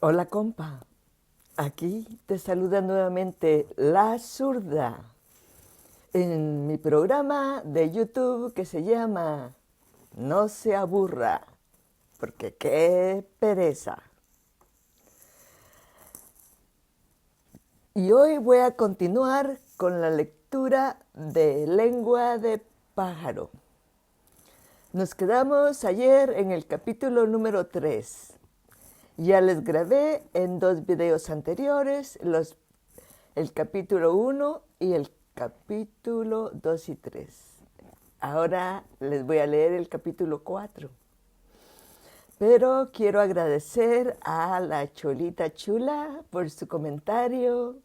Hola compa, aquí te saluda nuevamente la zurda en mi programa de YouTube que se llama No se aburra, porque qué pereza. Y hoy voy a continuar con la lectura de Lengua de pájaro. Nos quedamos ayer en el capítulo número 3. Ya les grabé en 2 videos anteriores el capítulo 1 y el capítulo 2 y 3. Ahora les voy a leer el capítulo 4. Pero quiero agradecer a la Cholita Chula por su comentario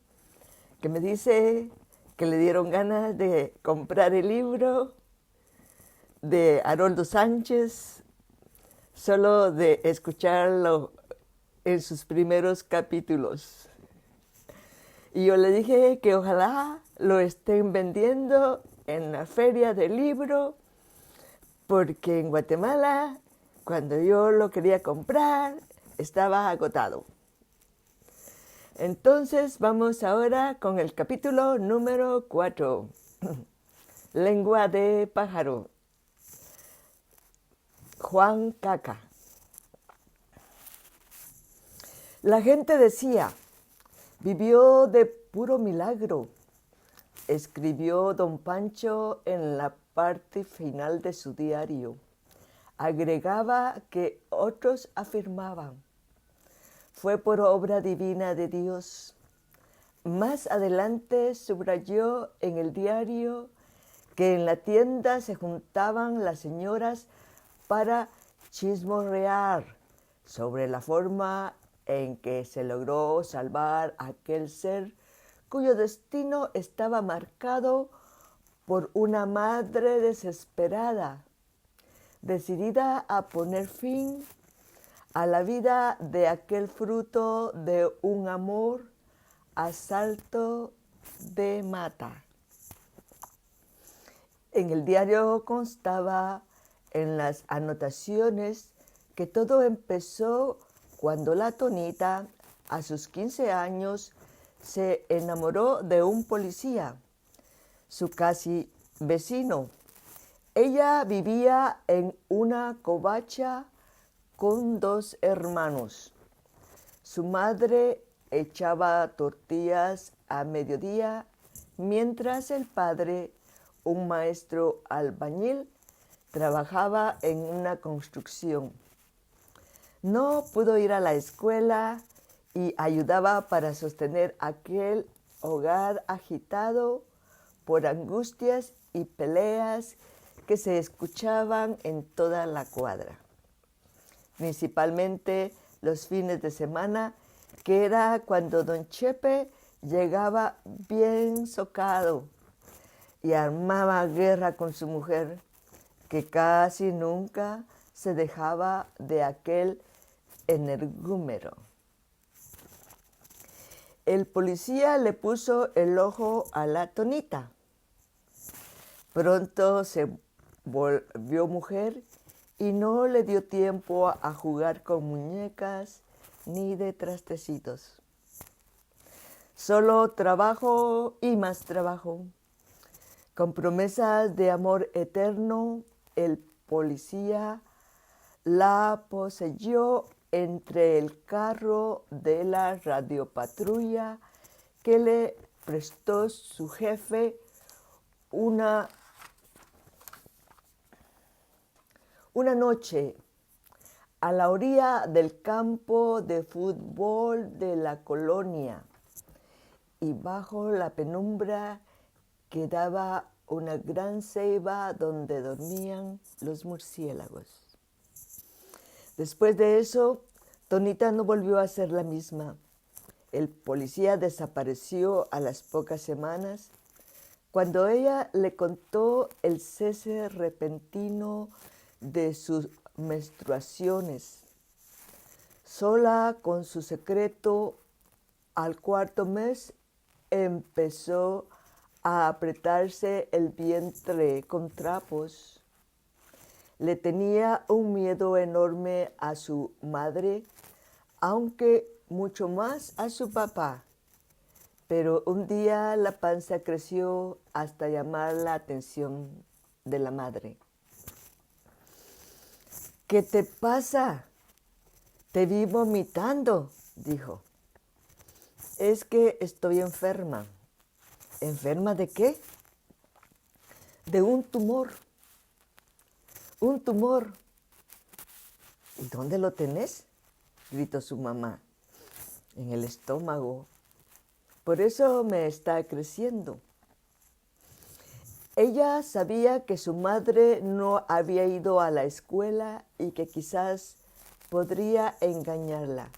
que me dice que le dieron ganas de comprar el libro de Haroldo Sánchez solo de escucharlo en sus primeros capítulos. Y yo le dije que ojalá lo estén vendiendo en la feria del libro, porque en Guatemala, cuando yo lo quería comprar, estaba agotado. Entonces vamos ahora con el capítulo número 4. Lengua de pájaro. Juan Caca. La gente decía, vivió de puro milagro, escribió don Pancho en la parte final de su diario. Agregaba que otros afirmaban, fue por obra divina de Dios. Más adelante subrayó en el diario que en la tienda se juntaban las señoras para chismorrear sobre la forma en que se logró salvar a aquel ser cuyo destino estaba marcado por una madre desesperada, decidida a poner fin a la vida de aquel fruto de un amor a salto de mata. En el diario constaba en las anotaciones que todo empezó cuando la Tonita, a sus 15 años, se enamoró de un policía, su casi vecino. Ella vivía en una covacha con 2 hermanos. Su madre echaba tortillas a mediodía, mientras el padre, un maestro albañil, trabajaba en una construcción. No pudo ir a la escuela y ayudaba para sostener aquel hogar agitado por angustias y peleas que se escuchaban en toda la cuadra, principalmente los fines de semana, que era cuando don Chepe llegaba bien socado y armaba guerra con su mujer, que casi nunca se dejaba de aquel energúmero. El policía le puso el ojo a la Tonita. Pronto se volvió mujer y no le dio tiempo a jugar con muñecas ni de trastecitos. Solo trabajo y más trabajo. Con promesas de amor eterno, el policía la poseyó entre el carro de la radiopatrulla que le prestó su jefe una noche a la orilla del campo de fútbol de la colonia, y bajo la penumbra quedaba una gran ceiba donde dormían los murciélagos. Después de eso, Tonita no volvió a ser la misma. El policía desapareció a las pocas semanas, cuando ella le contó el cese repentino de sus menstruaciones. Sola con su secreto, al 4.º mes empezó a apretarse el vientre con trapos. Le tenía un miedo enorme a su madre, aunque mucho más a su papá. Pero un día la panza creció hasta llamar la atención de la madre. ¿Qué te pasa? Te vi vomitando, dijo. Es que estoy enferma. ¿Enferma de qué? De un tumor. Un tumor. ¿Y dónde lo tenés? Gritó su mamá. En el estómago. Por eso me está creciendo. Ella sabía que su madre no había ido a la escuela y que quizás podría engañarla.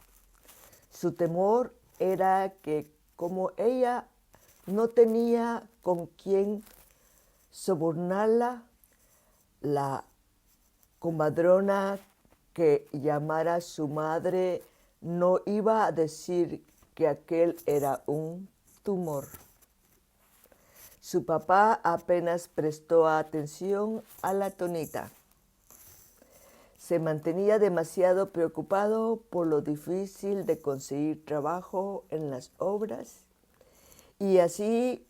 Su temor era que como ella no tenía con quién sobornarla, la comadrona que llamara a su madre no iba a decir que aquel era un tumor. Su papá apenas prestó atención a la Tonita. Se mantenía demasiado preocupado por lo difícil de conseguir trabajo en las obras y así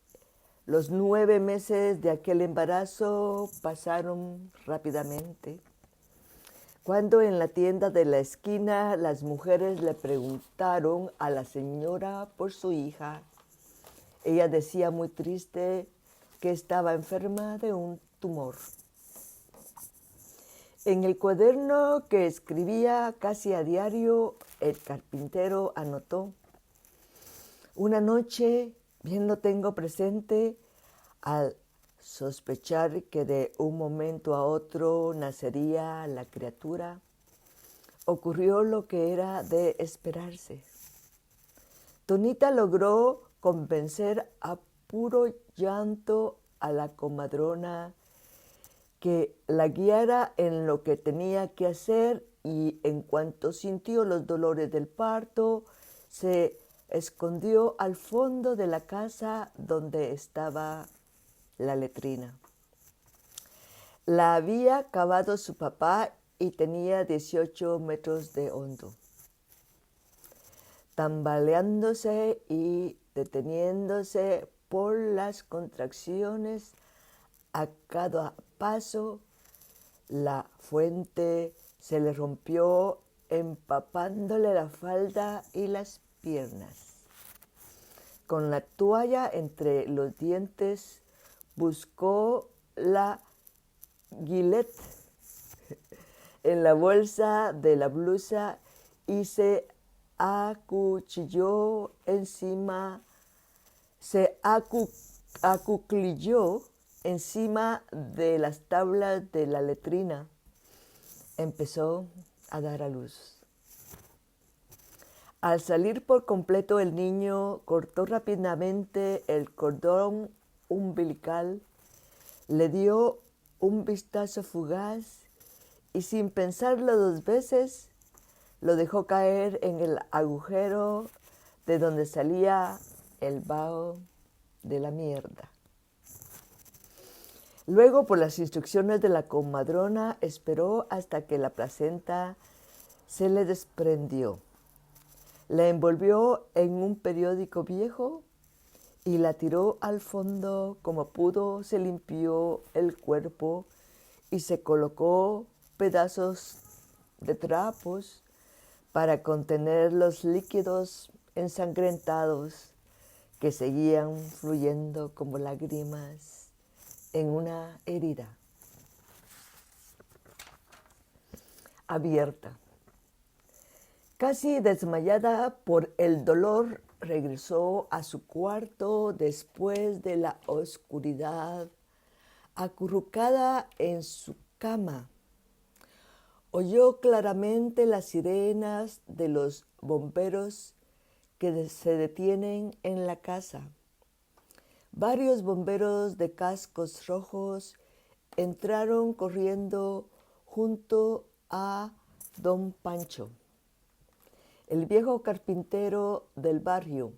los 9 meses de aquel embarazo pasaron rápidamente. Cuando en la tienda de la esquina las mujeres le preguntaron a la señora por su hija, ella decía muy triste que estaba enferma de un tumor. En el cuaderno que escribía casi a diario, el carpintero anotó: una noche, bien lo tengo presente, al sospechar que de un momento a otro nacería la criatura, ocurrió lo que era de esperarse. Tonita logró convencer a puro llanto a la comadrona que la guiara en lo que tenía que hacer y en cuanto sintió los dolores del parto, se escondió al fondo de la casa donde estaba la letrina. La había cavado su papá y tenía 18 metros de hondo. Tambaleándose y deteniéndose por las contracciones a cada paso, la fuente se le rompió empapándole la falda y las piernas. Con la toalla entre los dientes buscó la gilet en la bolsa de la blusa y se acuclilló encima de las tablas de la letrina. Empezó a dar a luz. Al salir por completo el niño cortó rápidamente el cordón umbilical, le dio un vistazo fugaz y sin pensarlo 2 veces lo dejó caer en el agujero de donde salía el vaho de la mierda. Luego, por las instrucciones de la comadrona, esperó hasta que la placenta se le desprendió. La envolvió en un periódico viejo y la tiró al fondo como pudo, se limpió el cuerpo y se colocó pedazos de trapos para contener los líquidos ensangrentados que seguían fluyendo como lágrimas en una herida abierta. Casi desmayada por el dolor, regresó a su cuarto después de la oscuridad, acurrucada en su cama. Oyó claramente las sirenas de los bomberos que se detienen en la casa. Varios bomberos de cascos rojos entraron corriendo junto a don Pancho, el viejo carpintero del barrio.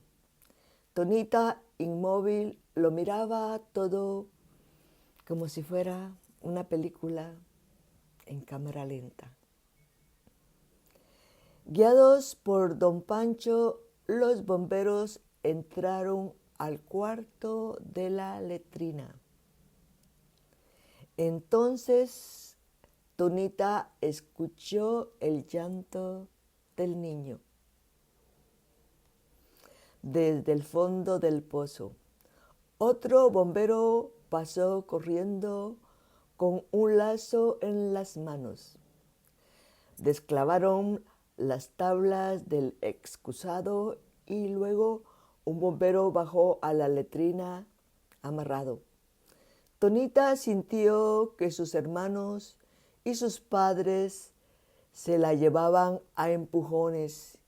Tonita, inmóvil, lo miraba todo como si fuera una película en cámara lenta. Guiados por don Pancho, los bomberos entraron al cuarto de la letrina. Entonces Tonita escuchó el llanto del niño desde el fondo del pozo. Otro bombero pasó corriendo con un lazo en las manos. Desclavaron las tablas del excusado y luego un bombero bajó a la letrina amarrado. Tonita sintió que sus hermanos y sus padres se la llevaban a empujones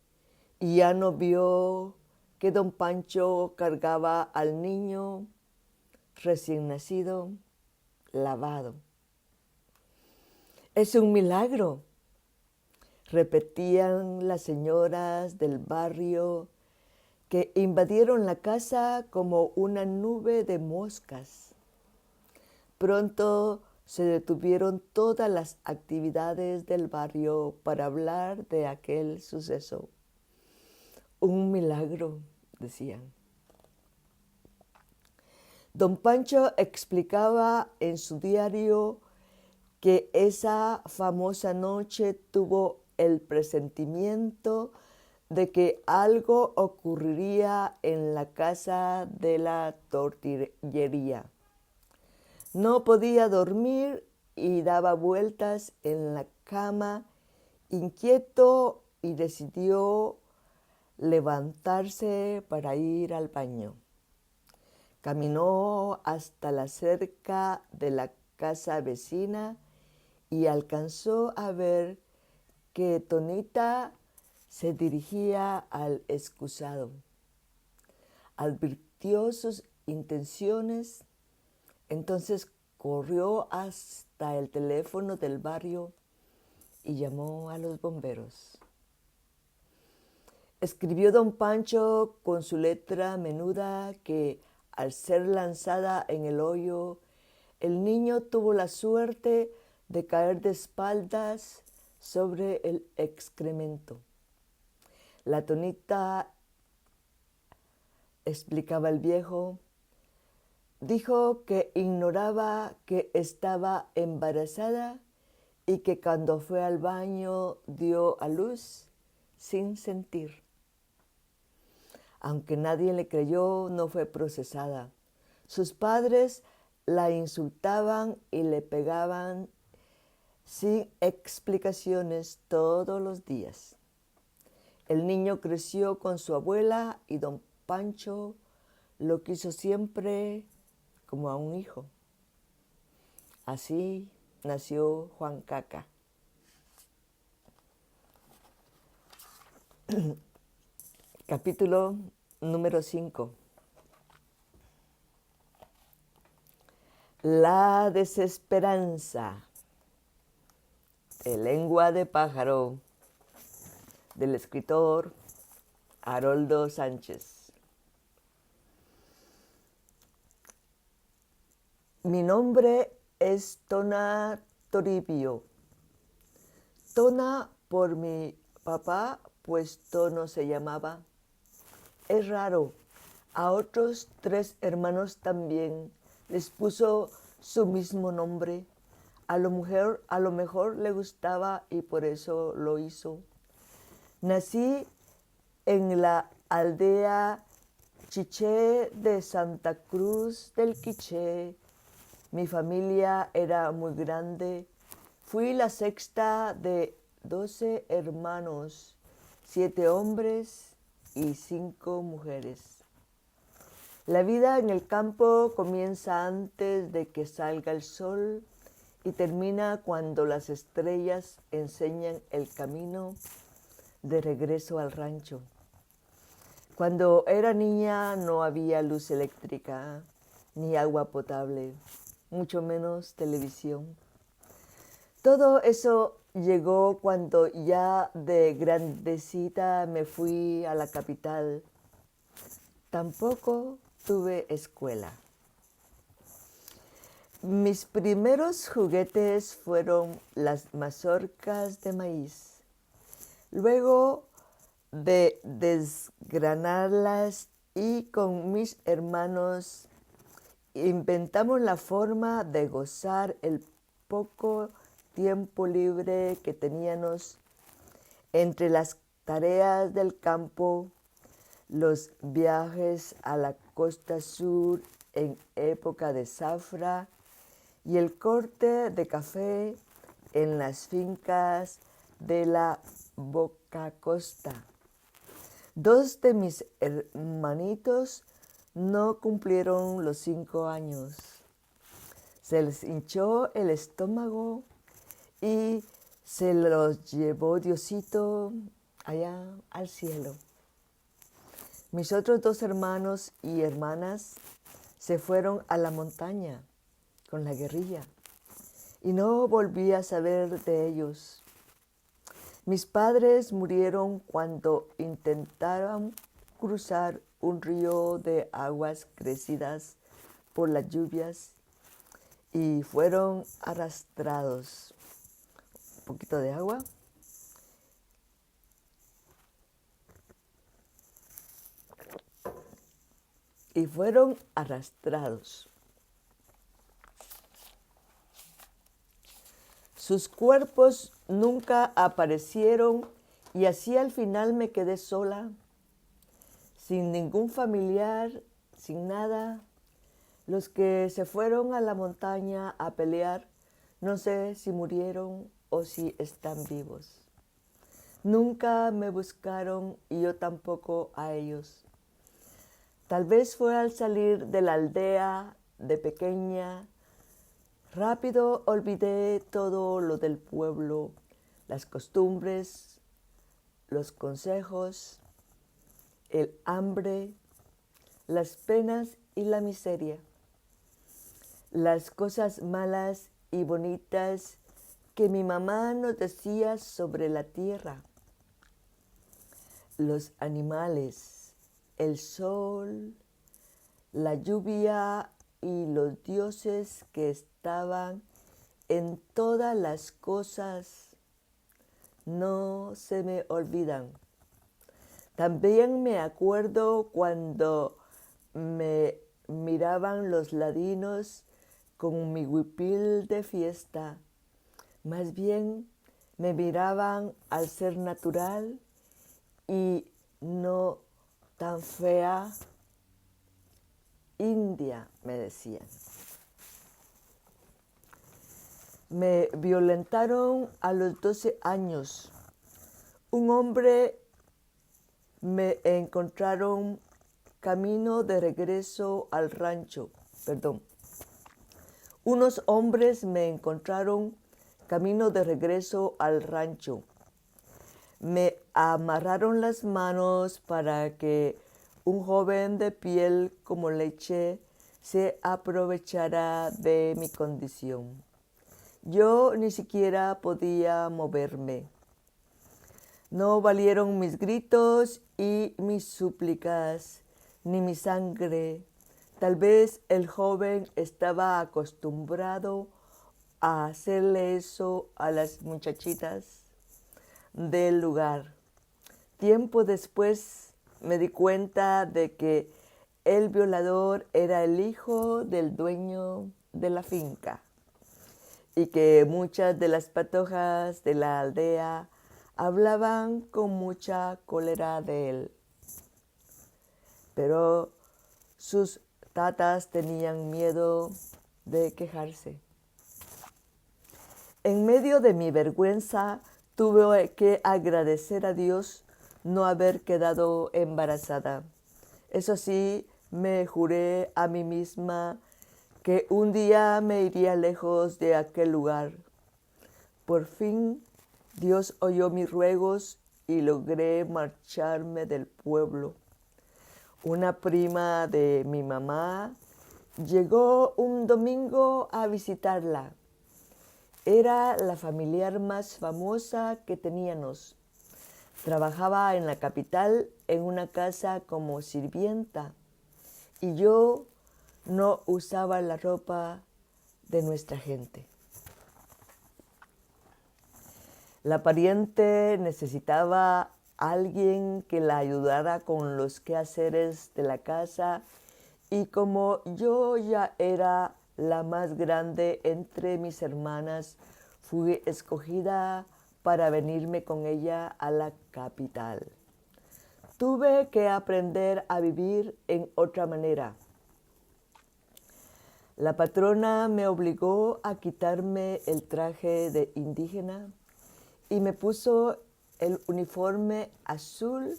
y ya no vio que don Pancho cargaba al niño recién nacido, lavado. Es un milagro, repetían las señoras del barrio que invadieron la casa como una nube de moscas. Pronto se detuvieron todas las actividades del barrio para hablar de aquel suceso. Un milagro, decían. Don Pancho explicaba en su diario que esa famosa noche tuvo el presentimiento de que algo ocurriría en la casa de la tortillería. No podía dormir y daba vueltas en la cama, inquieto, y decidió levantarse para ir al baño. Caminó hasta la cerca de la casa vecina y alcanzó a ver que Tonita se dirigía al excusado. Advirtió sus intenciones, entonces corrió hasta el teléfono del barrio y llamó a los bomberos. Escribió don Pancho con su letra menuda que, al ser lanzada en el hoyo, el niño tuvo la suerte de caer de espaldas sobre el excremento. La Tonita, explicaba el viejo, dijo que ignoraba que estaba embarazada y que cuando fue al baño dio a luz sin sentir. Aunque nadie le creyó, no fue procesada. Sus padres la insultaban y le pegaban sin explicaciones todos los días. El niño creció con su abuela y don Pancho lo quiso siempre como a un hijo. Así nació Juan Caca. Capítulo número 5. La desesperanza. De Lengua de pájaro, del escritor Haroldo Sánchez. Mi nombre es Tona Toribio. Tona por mi papá, pues Tono se llamaba. Es raro, a otros 3 hermanos también les puso su mismo nombre. A lo mejor le gustaba y por eso lo hizo. Nací en la aldea Chiché de Santa Cruz del Quiché. Mi familia era muy grande. Fui la sexta de 12 hermanos, 7 hombres y 5 mujeres. La vida en el campo comienza antes de que salga el sol y termina cuando las estrellas enseñan el camino de regreso al rancho. Cuando era niña no había luz eléctrica, ni agua potable, mucho menos televisión. Todo eso llegó cuando ya de grandecita me fui a la capital. Tampoco tuve escuela. Mis primeros juguetes fueron las mazorcas de maíz. Luego de desgranarlas y con mis hermanos inventamos la forma de gozar el poco tiempo libre que teníamos entre las tareas del campo, los viajes a la costa sur en época de zafra y el corte de café en las fincas de la Boca Costa. Dos de mis hermanitos no cumplieron los 5 años. Se les hinchó el estómago y se los llevó Diosito allá al cielo. Mis otros 2 hermanos y hermanas se fueron a la montaña con la guerrilla y no volví a saber de ellos. Mis padres murieron cuando intentaron cruzar un río de aguas crecidas por las lluvias y fueron arrastrados. Un poquito de agua. Y fueron arrastrados. Sus cuerpos nunca aparecieron y así al final me quedé sola, sin ningún familiar, sin nada. Los que se fueron a la montaña a pelear, no sé si murieron o si están vivos. Nunca me buscaron y yo tampoco a ellos. Tal vez fue al salir de la aldea de pequeña. Rápido olvidé todo lo del pueblo, las costumbres, los consejos, el hambre, las penas y la miseria, las cosas malas y bonitas que mi mamá nos decía sobre la tierra, los animales, el sol, la lluvia y los dioses que estaban en todas las cosas no se me olvidan. También me acuerdo cuando me miraban los ladinos con mi huipil de fiesta. Más bien me miraban al ser natural y no tan fea india, me decían. Me violentaron a los 12 años. Un hombre me encontraron camino de regreso al rancho. Unos hombres me encontraron camino de regreso al rancho. Me amarraron las manos para que un joven de piel como leche se aprovechara de mi condición. Yo ni siquiera podía moverme. No valieron mis gritos y mis súplicas, ni mi sangre. Tal vez el joven estaba acostumbrado a hacerle eso a las muchachitas del lugar. Tiempo después me di cuenta de que el violador era el hijo del dueño de la finca y que muchas de las patojas de la aldea hablaban con mucha cólera de él. Pero sus tatas tenían miedo de quejarse. En medio de mi vergüenza, tuve que agradecer a Dios no haber quedado embarazada. Eso sí, me juré a mí misma que un día me iría lejos de aquel lugar. Por fin, Dios oyó mis ruegos y logré marcharme del pueblo. Una prima de mi mamá llegó un domingo a visitarla. Era la familiar más famosa que teníamos. Trabajaba en la capital en una casa como sirvienta y yo no usaba la ropa de nuestra gente. La pariente necesitaba a alguien que la ayudara con los quehaceres de la casa y como yo ya era la más grande entre mis hermanas, fui escogida para venirme con ella a la capital. Tuve que aprender a vivir en otra manera. La patrona me obligó a quitarme el traje de indígena y me puso el uniforme azul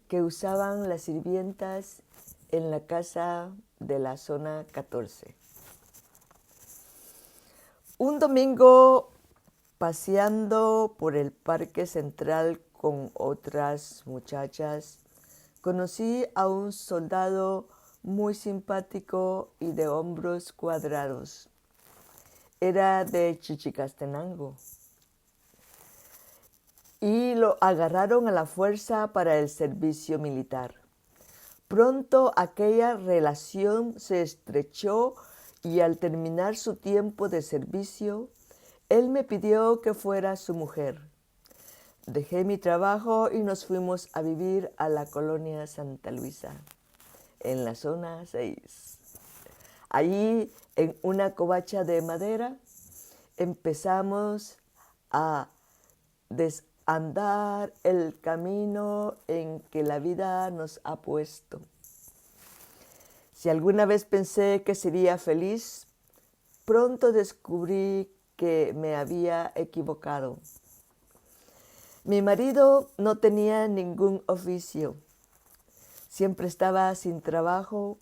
que usaban las sirvientas en la casa de la zona 14. Un domingo, paseando por el parque central con otras muchachas, conocí a un soldado muy simpático y de hombros cuadrados. Era de Chichicastenango y lo agarraron a la fuerza para el servicio militar. Pronto aquella relación se estrechó y al terminar su tiempo de servicio, él me pidió que fuera su mujer. Dejé mi trabajo y nos fuimos a vivir a la colonia Santa Luisa, en la zona 6. Allí, en una covacha de madera, empezamos a desandar el camino en que la vida nos ha puesto. Si alguna vez pensé que sería feliz, pronto descubrí que me había equivocado. Mi marido no tenía ningún oficio, siempre estaba sin trabajo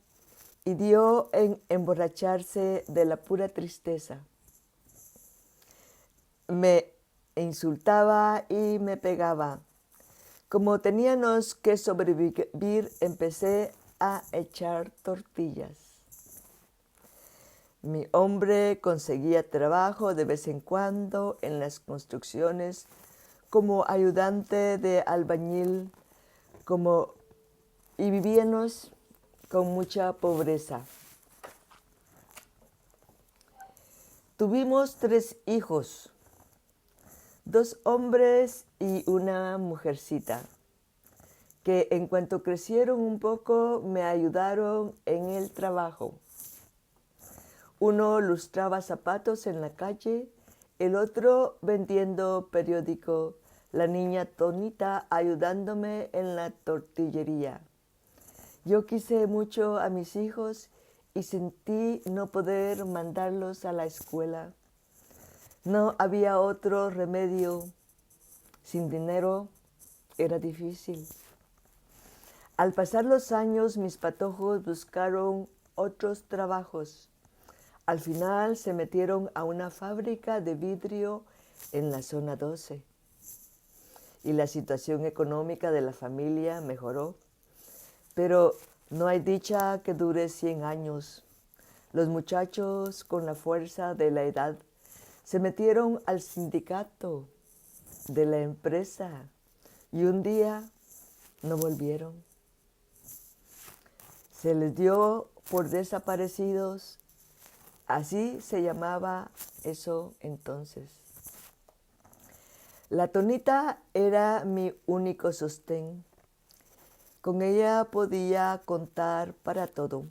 y dio en emborracharse de la pura tristeza. Me insultaba y me pegaba. Como teníamos que sobrevivir, empecé a echar tortillas. Mi hombre conseguía trabajo de vez en cuando en las construcciones como ayudante de albañil, y vivíamos con mucha pobreza. Tuvimos 3 hijos, 2 hombres y una mujercita, que en cuanto crecieron un poco me ayudaron en el trabajo. Uno lustraba zapatos en la calle, el otro vendiendo periódico, la niña Tonita ayudándome en la tortillería. Yo quise mucho a mis hijos y sentí no poder mandarlos a la escuela. No había otro remedio. Sin dinero era difícil. Al pasar los años, mis patojos buscaron otros trabajos. Al final se metieron a una fábrica de vidrio en la zona 12. Y la situación económica de la familia mejoró. Pero no hay dicha que dure 100 años. Los muchachos, con la fuerza de la edad, se metieron al sindicato de la empresa y un día no volvieron. Se les dio por desaparecidos. Así se llamaba eso entonces. La Tonita era mi único sostén. Con ella podía contar para todo.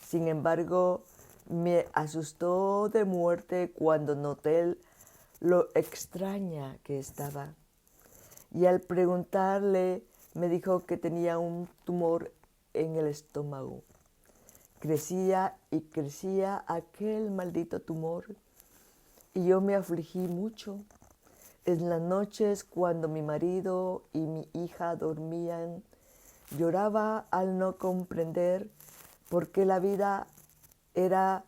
Sin embargo, me asustó de muerte cuando noté lo extraña que estaba. Y al preguntarle, me dijo que tenía un tumor en el estómago. Crecía y crecía aquel maldito tumor y yo me afligí mucho. En las noches cuando mi marido y mi hija dormían, lloraba al no comprender por qué la vida era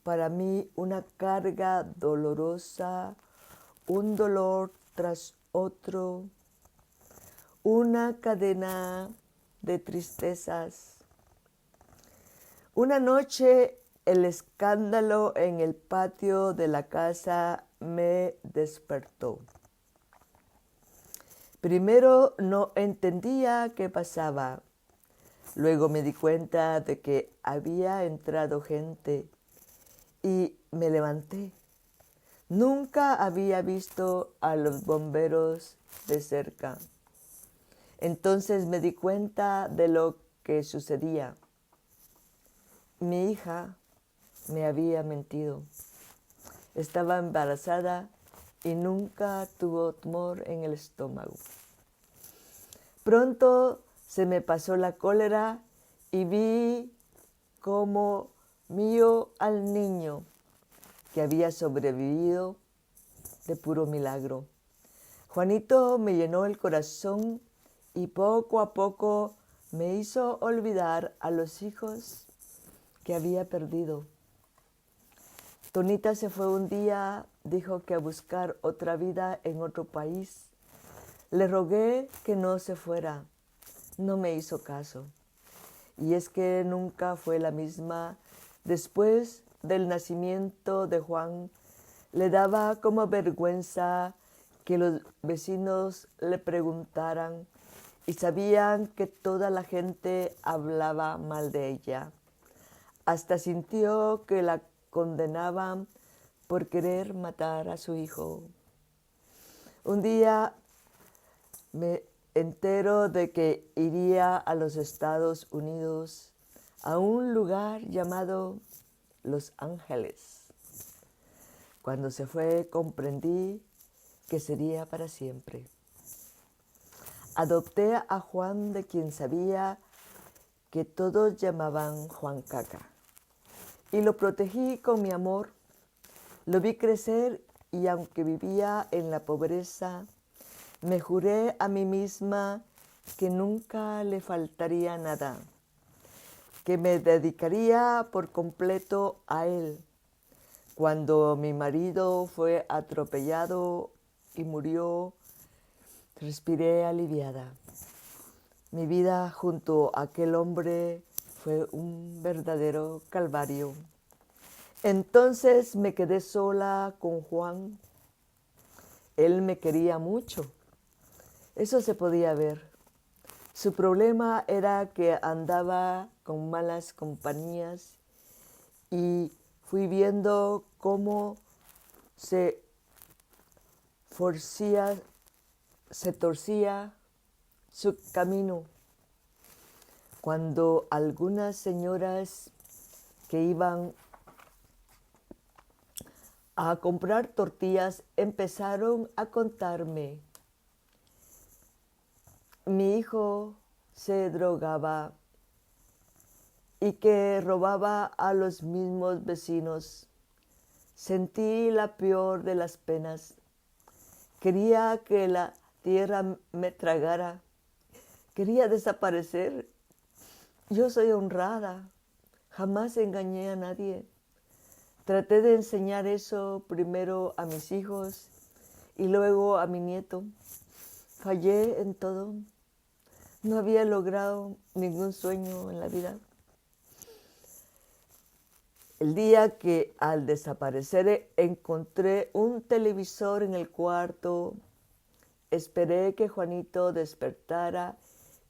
para mí una carga dolorosa, un dolor tras otro, una cadena de tristezas. Una noche el escándalo en el patio de la casa me despertó. Primero no entendía qué pasaba. Luego me di cuenta de que había entrado gente y me levanté. Nunca había visto a los bomberos de cerca. Entonces me di cuenta de lo que sucedía. Mi hija me había mentido. Estaba embarazada y nunca tuvo tumor en el estómago. Pronto se me pasó la cólera y vi cómo mío al niño que había sobrevivido de puro milagro. Juanito me llenó el corazón y poco a poco me hizo olvidar a los hijos que había perdido. Tonita se fue un día, dijo que a buscar otra vida en otro país. Le rogué que no se fuera, no me hizo caso. Y es que nunca fue la misma. Después del nacimiento de Juan, le daba como vergüenza que los vecinos le preguntaran y sabían que toda la gente hablaba mal de ella. Hasta sintió que la condenaban por querer matar a su hijo. Un día me entero de que iría a los Estados Unidos, a un lugar llamado Los Ángeles. Cuando se fue, comprendí que sería para siempre. Adopté a Juan, de quien sabía que todos llamaban Juan Caca, y lo protegí con mi amor. Lo vi crecer y aunque vivía en la pobreza, me juré a mí misma que nunca le faltaría nada, que me dedicaría por completo a él. Cuando mi marido fue atropellado y murió, respiré aliviada. Mi vida junto a aquel hombre fue un verdadero calvario. Entonces me quedé sola con Juan. Él me quería mucho. Eso se podía ver. Su problema era que andaba con malas compañías y fui viendo cómo se torcía su camino. Cuando algunas señoras que iban a comprar tortillas empezaron a contarme: mi hijo se drogaba y que robaba a los mismos vecinos. Sentí la peor de las penas. Quería que la tierra me tragara. Quería desaparecer. Yo soy honrada. Jamás engañé a nadie. Traté de enseñar eso primero a mis hijos y luego a mi nieto. Fallé en todo. No había logrado ningún sueño en la vida. El día que al desaparecer encontré un televisor en el cuarto, esperé que Juanito despertara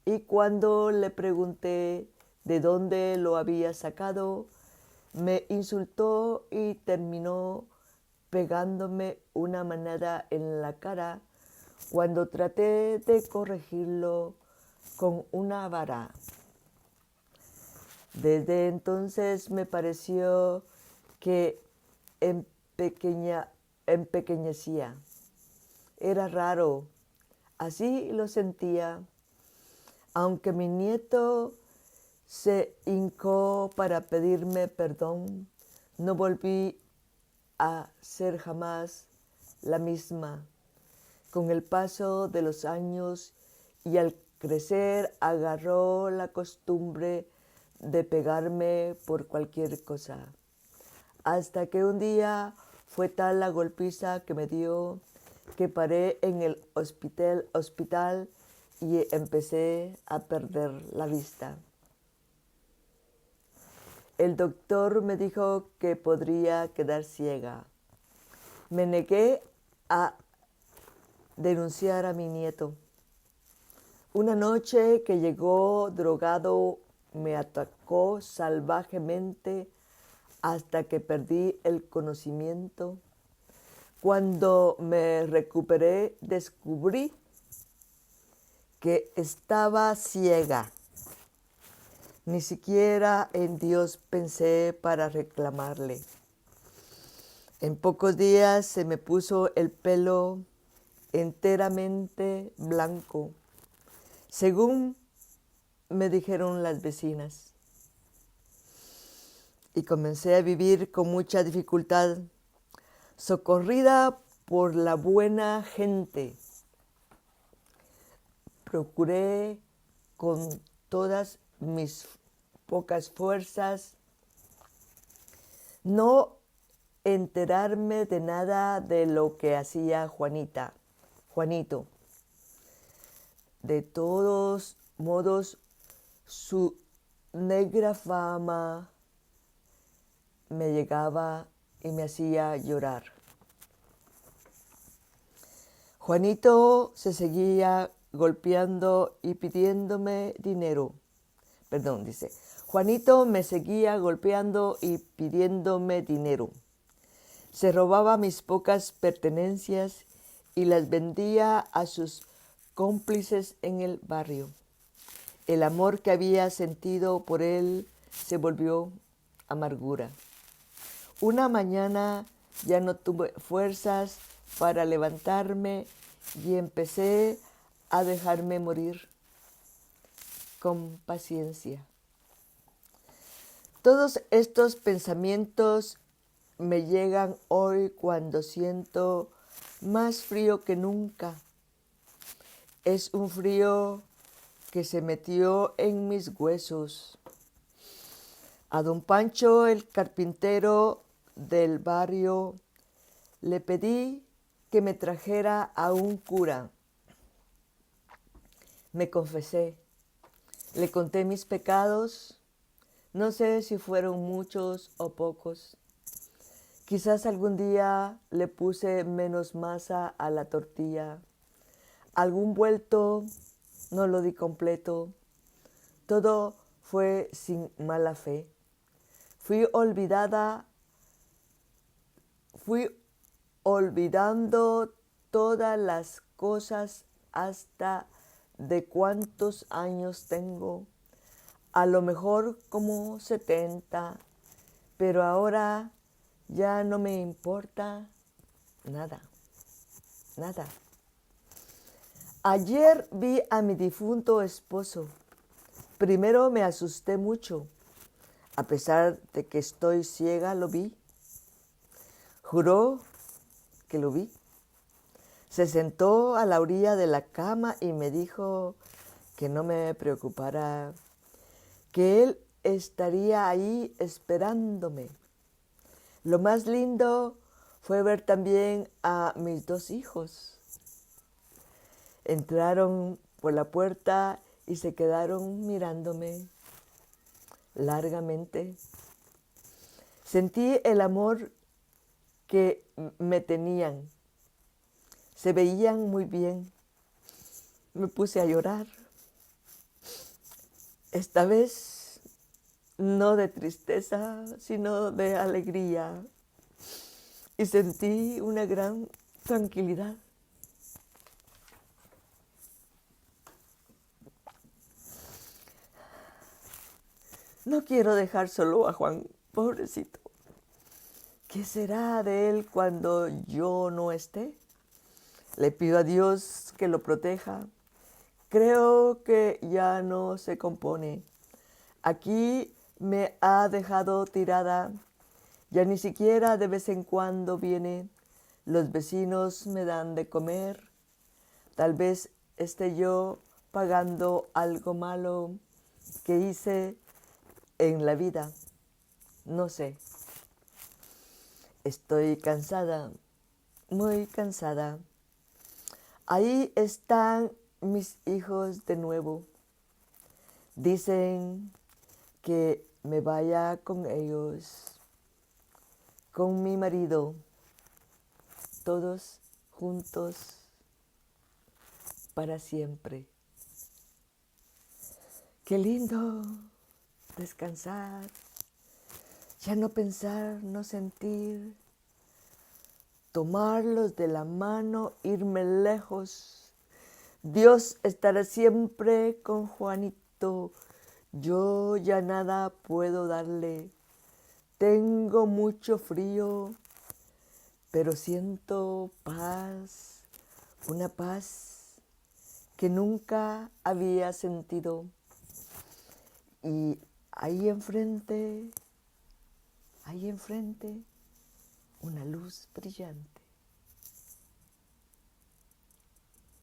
y cuando le pregunté de dónde lo había sacado, me insultó y terminó pegándome una manada en la cara cuando traté de corregirlo con una vara. Desde entonces me pareció que empequeñecía. Era raro, así lo sentía. Aunque mi nieto se hincó para pedirme perdón, no volví a ser jamás la misma. Con el paso de los años y al crecer agarró la costumbre de pegarme por cualquier cosa, hasta que un día fue tal la golpiza que me dio que paré en el hospital y empecé a perder la vista. El doctor me dijo que podría quedar ciega. Me negué a denunciar a mi nieto. Una noche que llegó drogado, me atacó salvajemente hasta que perdí el conocimiento. Cuando me recuperé, descubrí que estaba ciega. Ni siquiera en Dios pensé para reclamarle. En pocos días se me puso el pelo enteramente blanco, según me dijeron las vecinas. Y comencé a vivir con mucha dificultad, socorrida por la buena gente. Procuré con todas mis pocas fuerzas no enterarme de nada de lo que hacía Juanito. De todos modos, su negra fama me llegaba y me hacía llorar. Juanito se seguía golpeando y pidiéndome dinero. Juanito me seguía golpeando y pidiéndome dinero. Se robaba mis pocas pertenencias y las vendía a sus cómplices en el barrio. El amor que había sentido por él se volvió amargura. Una mañana ya no tuve fuerzas para levantarme y empecé a dejarme morir con paciencia. Todos estos pensamientos me llegan hoy cuando siento más frío que nunca. Es un frío que se metió en mis huesos. A don Pancho, el carpintero del barrio, le pedí que me trajera a un cura. Me confesé, le conté mis pecados, no sé si fueron muchos o pocos. Quizás algún día le puse menos masa a la tortilla, algún vuelto no lo di completo, todo fue sin mala fe. Fui olvidando todas las cosas hasta de cuántos años tengo, a lo mejor como 70, pero ahora ya no me importa nada. Ayer vi a mi difunto esposo. Primero me asusté mucho. A pesar de que estoy ciega, lo vi. Juró que lo vi. Se sentó a la orilla de la cama y me dijo que no me preocupara, que él estaría ahí esperándome. Lo más lindo fue ver también a mis 2 hijos. Entraron por la puerta y se quedaron mirándome largamente. Sentí el amor que me tenían. Se veían muy bien. Me puse a llorar. Esta vez no de tristeza, sino de alegría. Y sentí una gran tranquilidad. No quiero dejar solo a Juan, pobrecito. ¿Qué será de él cuando yo no esté? Le pido a Dios que lo proteja. Creo que ya no se compone. Aquí me ha dejado tirada. Ya ni siquiera de vez en cuando viene. Los vecinos me dan de comer. Tal vez esté yo pagando algo malo que hice en la vida. No sé. Estoy cansada, muy cansada. Ahí están mis hijos de nuevo. Dicen que me vaya con ellos, con mi marido, todos juntos para siempre. Qué lindo descansar, ya no pensar, no sentir, tomarlos de la mano, irme lejos. Dios estará siempre con Juanito, yo ya nada puedo darle. Tengo mucho frío, pero siento paz, una paz que nunca había sentido. Y ahí enfrente, una luz brillante.